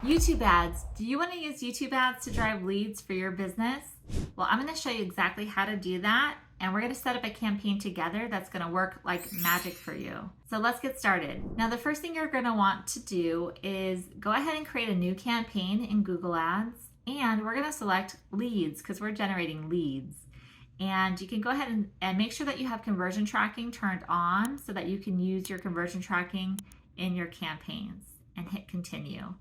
YouTube ads. Do you want to use YouTube ads to drive leads for your business? Well, I'm going to show you exactly how to do that, and we're going to set up a campaign together that's going to work like magic for you. So let's get started. Now, the first thing you're going to want to do is go ahead and create a new campaign in Google Ads, and we're going to select leads because we're generating leads. And you can go ahead and make sure that you have conversion tracking turned on so that you can use your conversion tracking in your campaigns, and hit continue.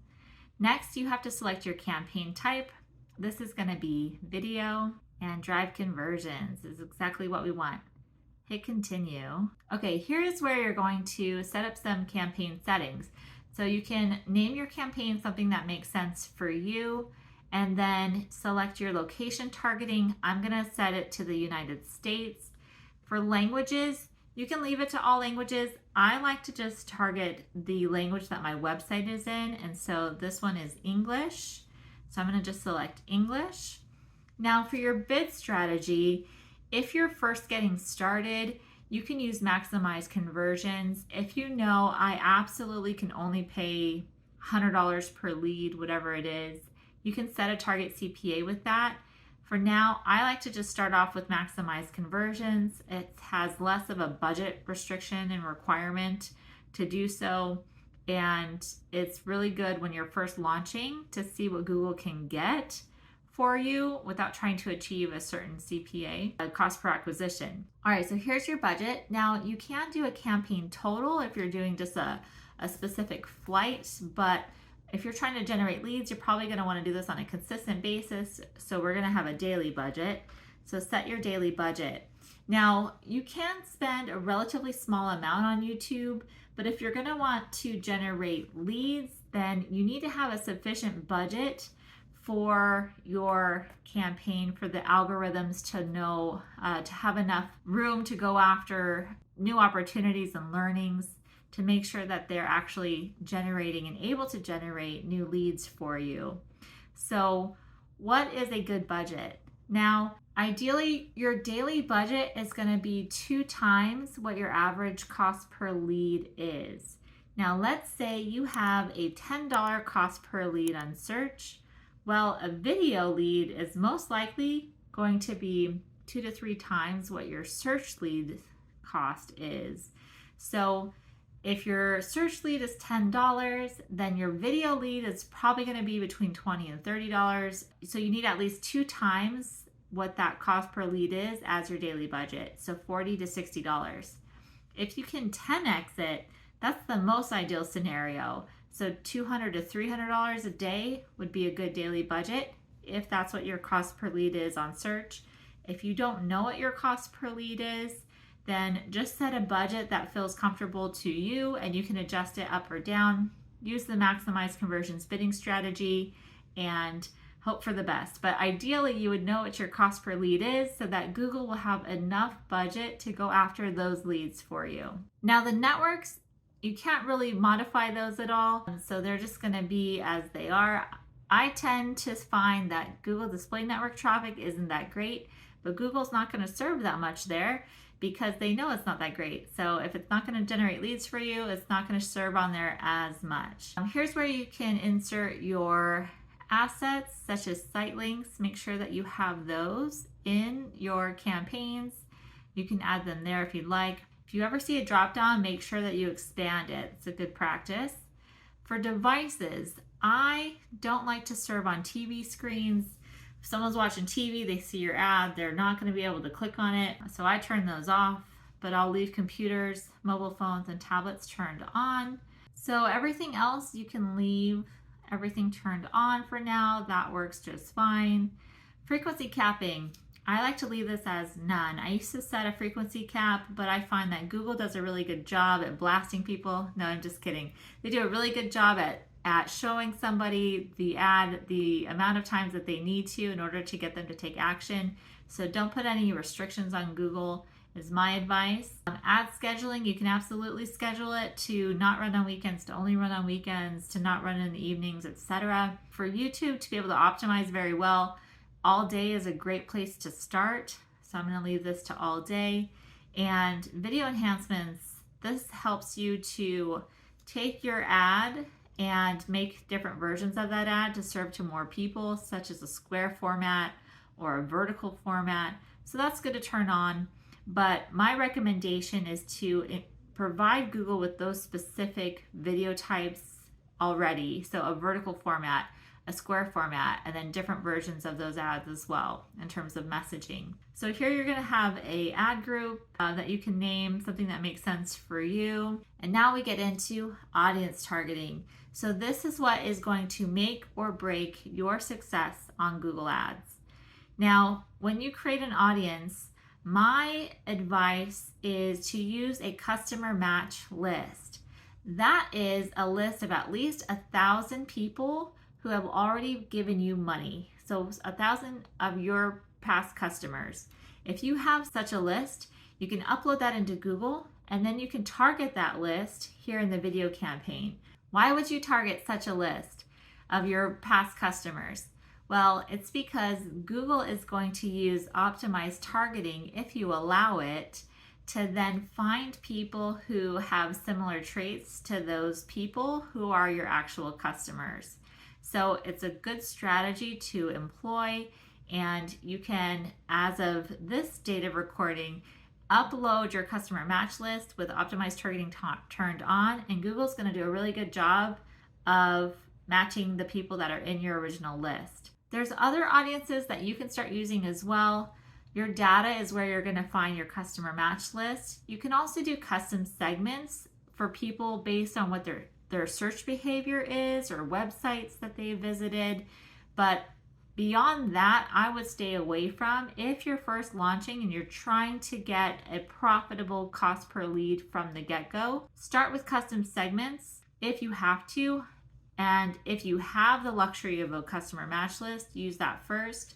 Next, you have to select your campaign type. This is going to be video, and drive conversions is exactly what we want. Hit continue. Okay, here's where you're going to set up some campaign settings. So you can name your campaign something that makes sense for you, and then select your location targeting. I'm going to set it to the United States. For languages, you can leave it to all languages. I like to just target the language that my website is in, and so this one is English. So I'm going to just select English. Now for your bid strategy, if you're first getting started, you can use maximize conversions. If you know I absolutely can only pay $100 per lead, whatever it is, you can set a target CPA with that. For now, I like to just start off with maximize conversions. It has less of a budget restriction and requirement to do so. And it's really good when you're first launching to see what Google can get for you without trying to achieve a certain CPA, a cost per acquisition. All right, so here's your budget. Now you can do a campaign total if you're doing just a specific flight, but if you're trying to generate leads, you're probably going to want to do this on a consistent basis. So we're going to have a daily budget. So set your daily budget. Now you can spend a relatively small amount on YouTube, but if you're going to want to generate leads, then you need to have a sufficient budget for your campaign for the algorithms to know, to have enough room to go after new opportunities and learnings, to make sure that they're actually generating and able to generate new leads for you. So what is a good budget? Now, ideally, your daily budget is going to be 2 times what your average cost per lead is. Now, let's say you have a $10 cost per lead on search. Well, a video lead is most likely going to be 2 to 3 times what your search lead cost is. So if your search lead is $10, then your video lead is probably going to be between $20 and $30. So you need at least 2 times what that cost per lead is as your daily budget. So $40 to $60. If you can 10x it, that's the most ideal scenario. So $200 to $300 a day would be a good daily budget if that's what your cost per lead is on search. If you don't know what your cost per lead is, then just set a budget that feels comfortable to you, and you can adjust it up or down. Use the maximize conversions bidding strategy and hope for the best. But ideally, you would know what your cost per lead is so that Google will have enough budget to go after those leads for you. Now, the networks, you can't really modify those at all, so they're just going to be as they are. I tend to find that Google Display Network traffic isn't that great, but Google's not going to serve that much there because they know it's not that great. So if it's not going to generate leads for you, it's not going to serve on there as much. Here's where you can insert your assets such as site links. Make sure that you have those in your campaigns. You can add them there if you'd like. If you ever see a drop down, make sure that you expand it. It's a good practice. For devices, I don't like to serve on TV screens. If someone's watching TV, they see your ad, they're not going to be able to click on it. So I turn those off, but I'll leave computers, mobile phones, and tablets turned on. So everything else, you can leave everything turned on for now. That works just fine. Frequency capping, I like to leave this as none. I used to set a frequency cap, but I find that Google does a really good job at blasting people. No, I'm just kidding. They do a really good job at showing somebody the ad the amount of times that they need to in order to get them to take action. So don't put any restrictions on Google is my advice. Ad scheduling, you can absolutely schedule it to not run on weekends, to only run on weekends, to not run in the evenings, etc. For YouTube to be able to optimize very well, all day is a great place to start. So I'm going to leave this to all day. And video enhancements, this helps you to take your ad and make different versions of that ad to serve to more people, such as a square format or a vertical format. So that's good to turn on. But my recommendation is to provide Google with those specific video types already. So a vertical format, a square format, and then different versions of those ads as well in terms of messaging. So here you're going to have a ad group that you can name something that makes sense for you. And now we get into audience targeting. So this is what is going to make or break your success on Google Ads. Now, when you create an audience, my advice is to use a customer match list. That is a list of at least 1,000 people who have already given you money. So 1,000 of your past customers. If you have such a list, you can upload that into Google, and then you can target that list here in the video campaign. Why would you target such a list of your past customers? Well, it's because Google is going to use optimized targeting, if you allow it, to then find people who have similar traits to those people who are your actual customers. So it's a good strategy to employ, and you can, as of this date of recording, upload your customer match list with optimized targeting turned on, and Google's going to do a really good job of matching the people that are in your original list. There's other audiences that you can start using as well. Your data is where you're going to find your customer match list. You can also do custom segments for people based on what their search behavior is or websites that they visited. But beyond that, I would stay away from if you're first launching and you're trying to get a profitable cost per lead from the get-go. Start with custom segments if you have to. And if you have the luxury of a customer match list, use that first.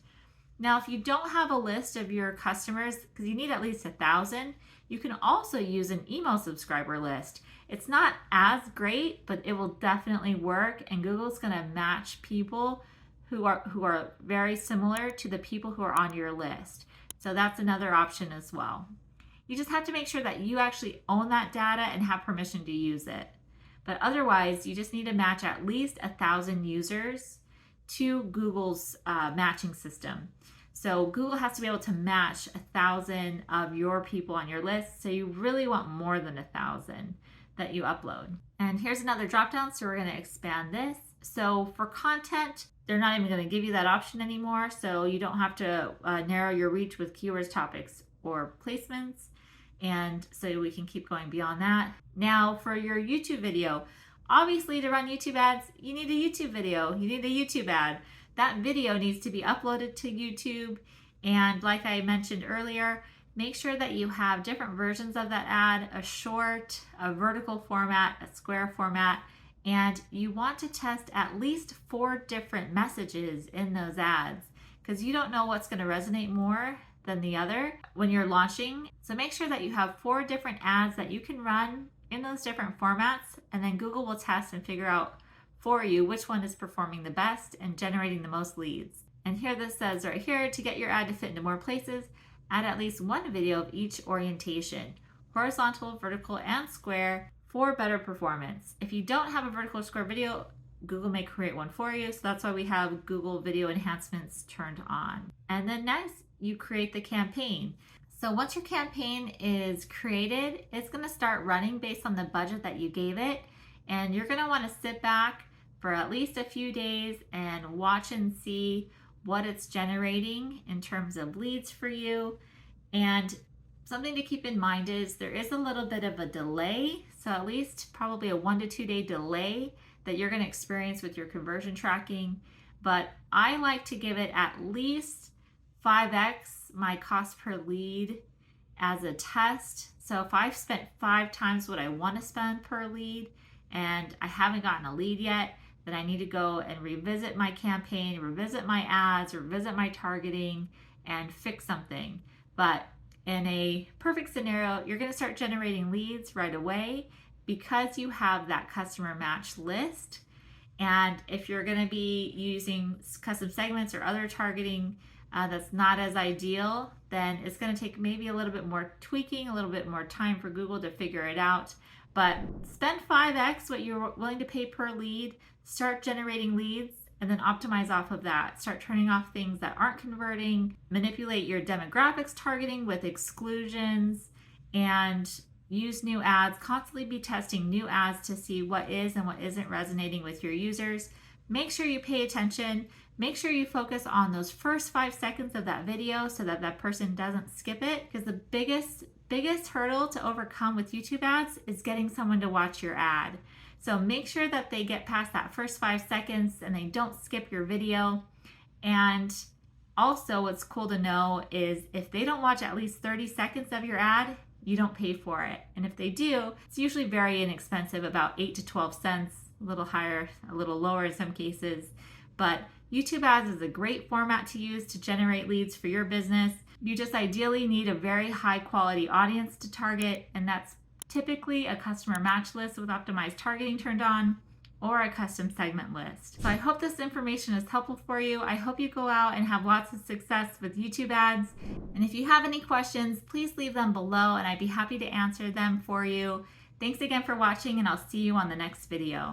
Now, if you don't have a list of your customers, because you need at least 1,000, you can also use an email subscriber list. It's not as great, but it will definitely work, and Google's going to match people who are very similar to the people who are on your list. So that's another option as well. You just have to make sure that you actually own that data and have permission to use it. But otherwise, you just need to match at least 1,000 users to Google's matching system. So Google has to be able to match 1,000 of your people on your list. So you really want more than 1,000 that you upload. And here's another dropdown. So we're going to expand this. So for content, they're not even going to give you that option anymore. So you don't have to narrow your reach with keywords, topics, or placements. And so we can keep going beyond that. Now for your YouTube video, obviously to run YouTube ads, you need a YouTube video, you need a YouTube ad. That video needs to be uploaded to YouTube. And like I mentioned earlier, make sure that you have different versions of that ad, a short, a vertical format, a square format, and you want to test at least 4 different messages in those ads because you don't know what's going to resonate more than the other when you're launching. So make sure that you have 4 different ads that you can run in those different formats, and then Google will test and figure out for you which one is performing the best and generating the most leads. And here this says right here, to get your ad to fit into more places, add at least 1 video of each orientation, horizontal, vertical, and square for better performance. If you don't have a vertical or square video, Google may create one for you. So that's why we have Google video enhancements turned on. And then next, you create the campaign. So once your campaign is created, it's going to start running based on the budget that you gave it. And you're going to want to sit back for at least a few days and watch and see what it's generating in terms of leads for you. And something to keep in mind is there is a little bit of a delay. So at least probably a 1 to 2 day delay that you're going to experience with your conversion tracking. But I like to give it at least 5x my cost per lead as a test. So if I've spent 5 times what I want to spend per lead and I haven't gotten a lead yet, then I need to go and revisit my campaign, revisit my ads, revisit my targeting, and fix something. But in a perfect scenario, you're going to start generating leads right away because you have that customer match list. And if you're going to be using custom segments or other targeting that's not as ideal, then it's going to take maybe a little bit more tweaking, a little bit more time for Google to figure it out. But spend 5x what you're willing to pay per lead, start generating leads, and then optimize off of that. Start turning off things that aren't converting, manipulate your demographics targeting with exclusions, and use new ads. Constantly be testing new ads to see what is and what isn't resonating with your users. Make sure you pay attention. Make sure you focus on those first 5 seconds of that video so that that person doesn't skip it, because the biggest hurdle to overcome with YouTube ads is getting someone to watch your ad. So make sure that they get past that first 5 seconds and they don't skip your video. And also what's cool to know is if they don't watch at least 30 seconds of your ad, you don't pay for it. And if they do, it's usually very inexpensive, about 8 to 12 cents, a little higher, a little lower in some cases. But YouTube ads is a great format to use to generate leads for your business. You just ideally need a very high quality audience to target, and that's typically a customer match list with optimized targeting turned on, or a custom segment list. So I hope this information is helpful for you. I hope you go out and have lots of success with YouTube ads. And if you have any questions, please leave them below and I'd be happy to answer them for you. Thanks again for watching, and I'll see you on the next video.